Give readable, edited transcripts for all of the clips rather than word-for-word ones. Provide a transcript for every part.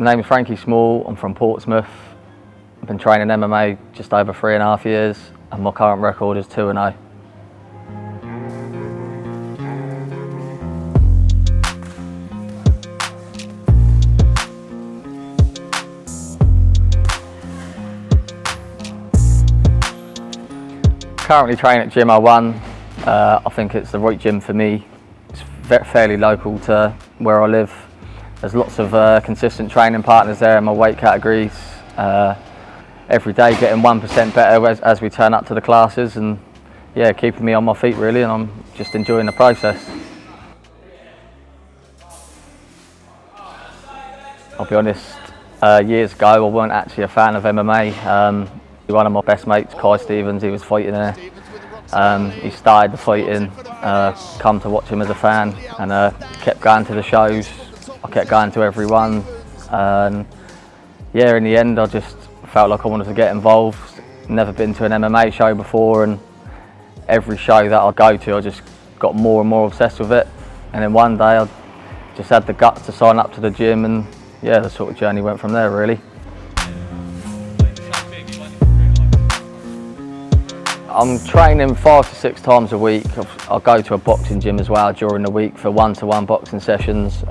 My name is Frankie. I'm from Portsmouth. I've been training MMA just over 3.5 years and my current record is 2-0. Currently training at Gym 01. I think it's the right gym for me. It's fairly local to where I live. There's lots of consistent training partners there in my weight categories. Every day getting 1% better as we turn up to the classes, and yeah, keeping me on my feet really, and I'm just enjoying the process. I'll be honest, years ago I wasn't actually a fan of MMA. One of my best mates, Kai Stevens, he was fighting there. He started the fighting, come to watch him as a fan, and kept going to the shows. I kept going to every one, and yeah, in the end I just felt like I wanted to get involved. Never been to an MMA show before, and every show that I go to I just got more and more obsessed with it. And then one day I just had the guts to sign up to the gym, and yeah, the sort of journey went from there really. I'm training 5 to 6 times a week. I'll go to a boxing gym as well during the week for one-to-one boxing sessions.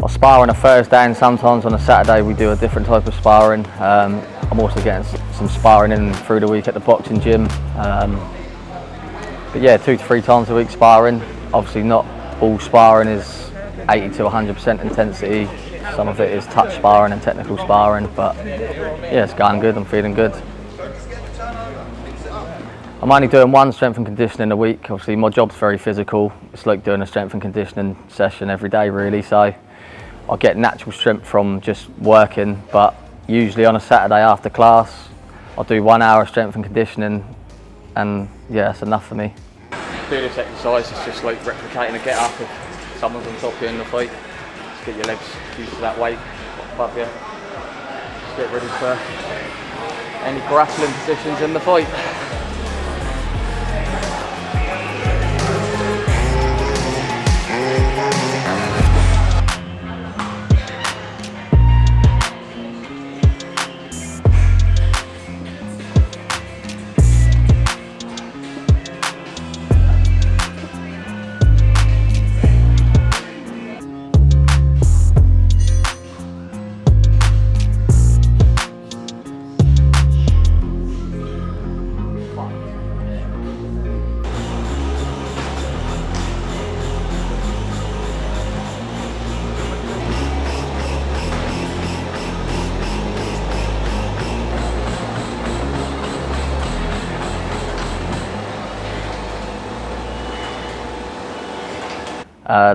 I spar on a Thursday, and sometimes on a Saturday we do a different type of sparring. I'm also getting some sparring in through the week at the boxing gym. But yeah, 2 to 3 times a week sparring. Obviously not all sparring is 80 to 100% intensity. Some of it is touch sparring and technical sparring, but yeah, it's going good, I'm feeling good. I'm only doing one strength and conditioning a week. Obviously my job's very physical. It's like doing a strength and conditioning session every day really, so I get natural strength from just working, but usually on a Saturday after class I'll do 1 hour strength and conditioning, and yeah, that's enough for me. Do this exercise, it's just like replicating a get up if someone's on top of you in the fight. Just get your legs used to that weight above you. Just get ready for any grappling positions in the fight.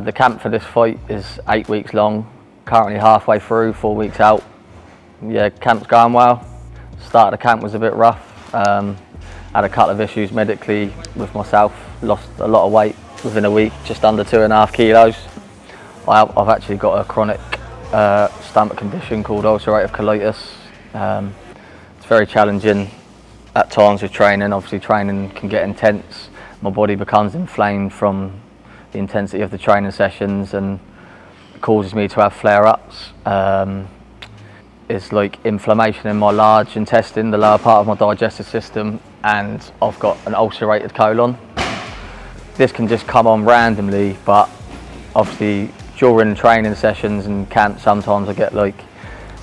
The camp for this fight is 8 weeks long, currently halfway through, 4 weeks out. Yeah, camp's going well. Start of the camp was a bit rough. Had a couple of issues medically with myself, lost a lot of weight within a week, just under 2.5 kilos. I've actually got a chronic stomach condition called ulcerative colitis. It's very challenging at times with training. Obviously training can get intense. My body becomes inflamed from the intensity of the training sessions, and it causes me to have flare-ups. It's like inflammation in my large intestine, the lower part of my digestive system, and I've got an ulcerated colon. This can just come on randomly, but obviously during training sessions and camps sometimes I get like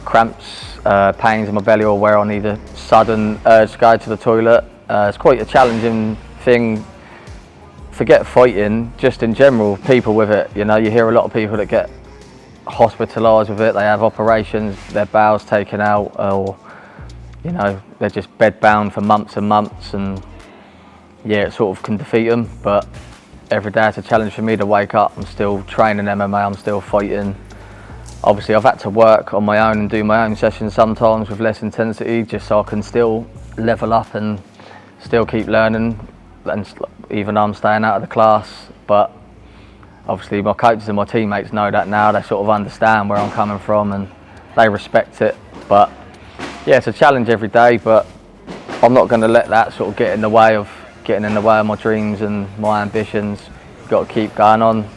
cramps, pains in my belly, or where I need a sudden urge to go to the toilet. It's quite a challenging thing. Forget fighting, just in general, people with it. You know, you hear a lot of people that get hospitalised with it. They have operations, their bowels taken out, or you know, they're just bedbound for months and months, and yeah, it sort of can defeat them. But every day it's a challenge for me to wake up. I'm still training MMA, I'm still fighting. Obviously I've had to work on my own and do my own sessions sometimes with less intensity, just so I can still level up and still keep learning, and even though I'm staying out of the class. But obviously my coaches and my teammates know that now. They sort of understand where I'm coming from and they respect it. But yeah, it's a challenge every day, but I'm not going to let that sort of get in the way of my dreams and my ambitions. You've got to keep going on.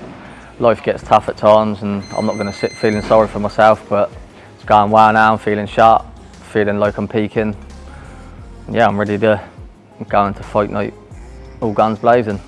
life gets tough at times, and I'm not going to sit feeling sorry for myself, but it's going well now. I'm feeling sharp, feeling like I'm peaking. Yeah, I'm ready to go into fight night all guns blazing.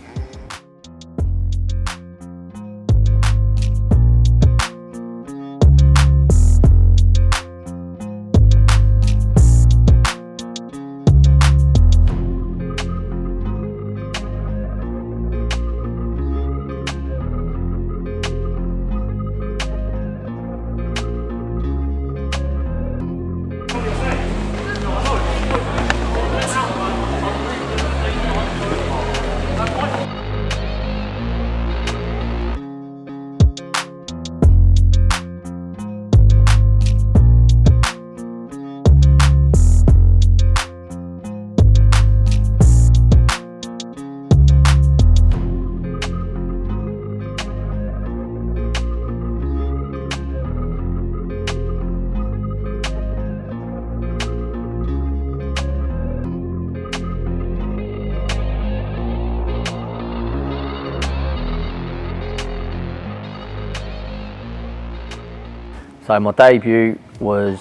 So my debut was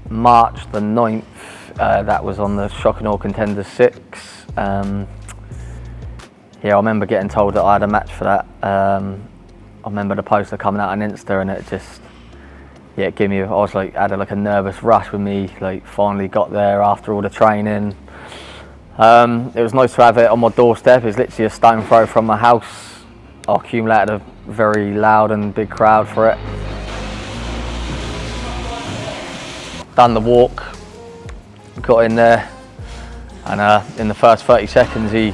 March the 9th, that was on the Shock and Awe Contenders 6. Yeah, I remember getting told that I had a match for that. I remember the poster coming out on Insta, and it just, yeah, it gave me, I was like, had like a nervous rush with me, like finally got there after all the training. It was nice to have it on my doorstep. It was literally a stone throw from my house. I accumulated a very loud and big crowd for it. Done the walk, got in there, and in the first 30 seconds he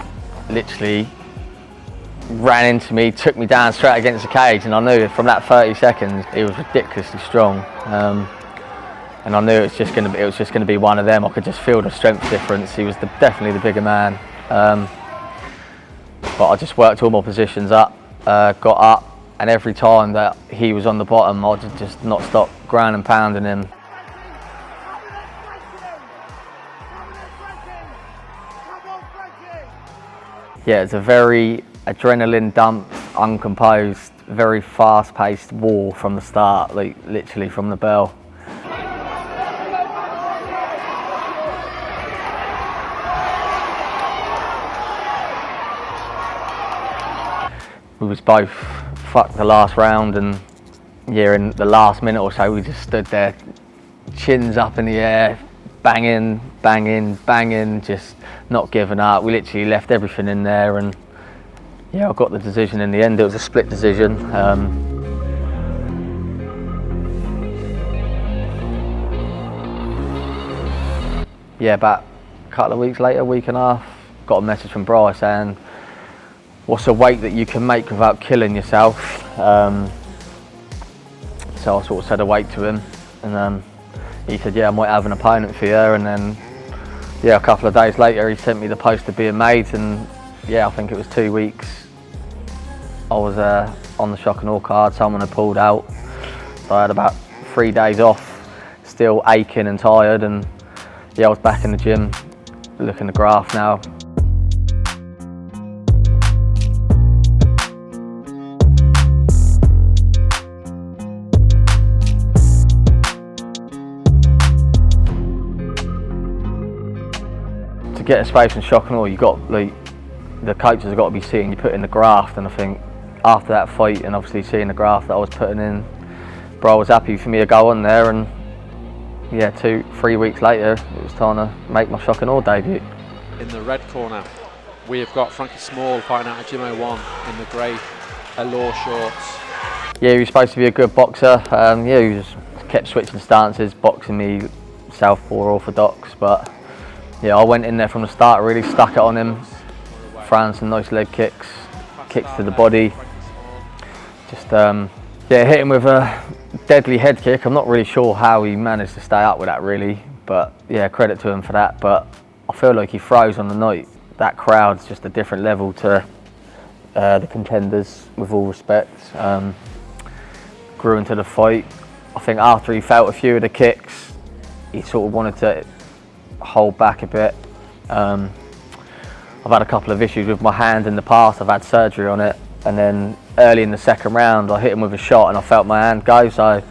literally ran into me, took me down straight against the cage, and I knew from that 30 seconds he was ridiculously strong, and I knew it was just going to be one of them. I could just feel the strength difference. He was definitely the bigger man, but I just worked all my positions up, got up, and every time that he was on the bottom I just not stop ground and pounding him. Yeah, it's a very adrenaline dump, uncomposed, very fast-paced war from the start, like literally from the bell. We was both fucked the last round, and yeah, in the last minute or so we just stood there, chins up in the air, banging, banging, banging, just not giving up. We literally left everything in there, and yeah, I got the decision in the end. It was a split decision. Yeah, about a couple of weeks later, week and a half, got a message from Bryce saying, what's a weight that you can make without killing yourself? So I sort of said a weight to him, and he said, yeah, I might have an opponent for you. And then, yeah, a couple of days later, he sent me the poster being made, and yeah, I think it was 2 weeks. I was on the Shock and Awe card. Someone had pulled out, so I had about 3 days off, still aching and tired, and yeah, I was back in the gym, looking at the graph now. To get a space in Shock and Awe, you got, like, the coaches have got to be seeing you put in the graft, and I think after that fight and obviously seeing the graft that I was putting in, bro was happy for me to go on there, and yeah, 2-3 weeks later it was time to make my Shock and Awe debut. In the red corner we have got Frankie Small fighting out of Gym 01 in the grey Allure shorts. Yeah, he was supposed to be a good boxer. Yeah, he just kept switching stances, boxing me southpaw orthodox, but yeah, I went in there from the start, really stuck it on him, throwing some nice leg kicks to the body. Just yeah, hit him with a deadly head kick. I'm not really sure how he managed to stay up with that really, but yeah, credit to him for that. But I feel like he froze on the night. That crowd's just a different level to the contenders, with all respect. Grew into the fight. I think after he felt a few of the kicks, he sort of wanted to hold back a bit. I've had a couple of issues with my hand in the past. I've had surgery on it, and then early in the second round, I hit him with a shot and I felt my hand go. So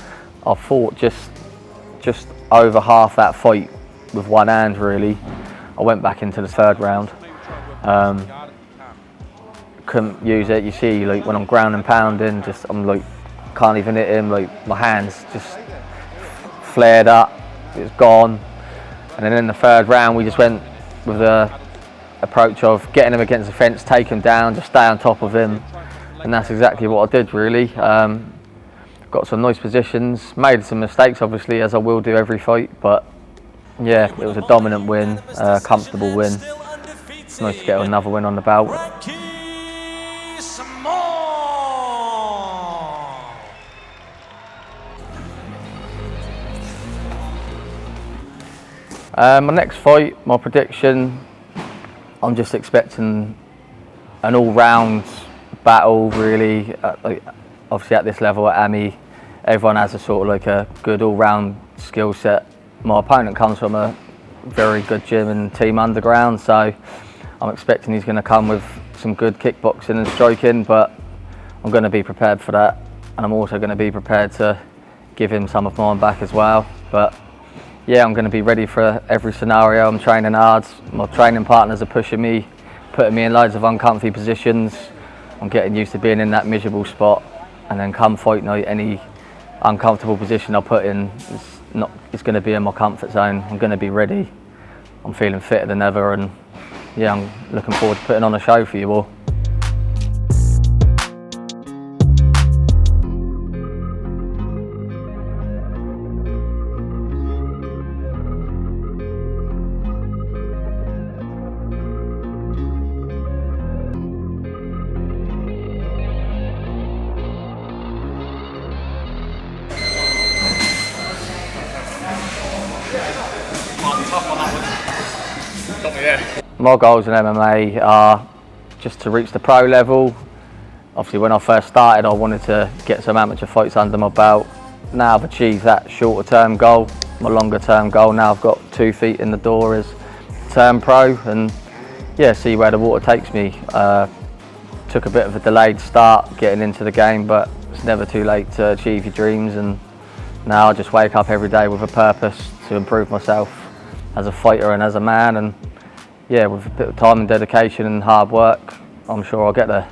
I fought just over half that fight with one hand really. I went back into the third round. Couldn't use it. You see, like when I'm ground and pounding, I'm like can't even hit him. Like my hands just flared up. It was gone. And then in the third round, we just went with the approach of getting him against the fence, take him down, just stay on top of him, and that's exactly what I did really. Got some nice positions, made some mistakes obviously, as I will do every fight, but yeah, it was a dominant win, comfortable win. It's nice to get another win on the belt. My next fight, my prediction, I'm just expecting an all-round battle really. Obviously at this level at AMI, everyone has a sort of like a good all-round skill set. My opponent comes from a very good gym and team underground, so I'm expecting he's going to come with some good kickboxing and striking, but I'm going to be prepared for that, and I'm also going to be prepared to give him some of mine back as well. But yeah, I'm going to be ready for every scenario. I'm training hard. My training partners are pushing me, putting me in loads of uncomfy positions. I'm getting used to being in that miserable spot, and then come fight night, any uncomfortable position I put in, it's going to be in my comfort zone. I'm going to be ready. I'm feeling fitter than ever, and yeah, I'm looking forward to putting on a show for you all. My goals in MMA are just to reach the pro level. Obviously when I first started I wanted to get some amateur fights under my belt. Now I've achieved that shorter term goal. My longer term goal now I've got 2 feet in the door is turn pro, and yeah, see where the water takes me. Took a bit of a delayed start getting into the game, but it's never too late to achieve your dreams, and now I just wake up every day with a purpose to improve myself as a fighter and as a man, and yeah, with a bit of time and dedication and hard work, I'm sure I'll get there.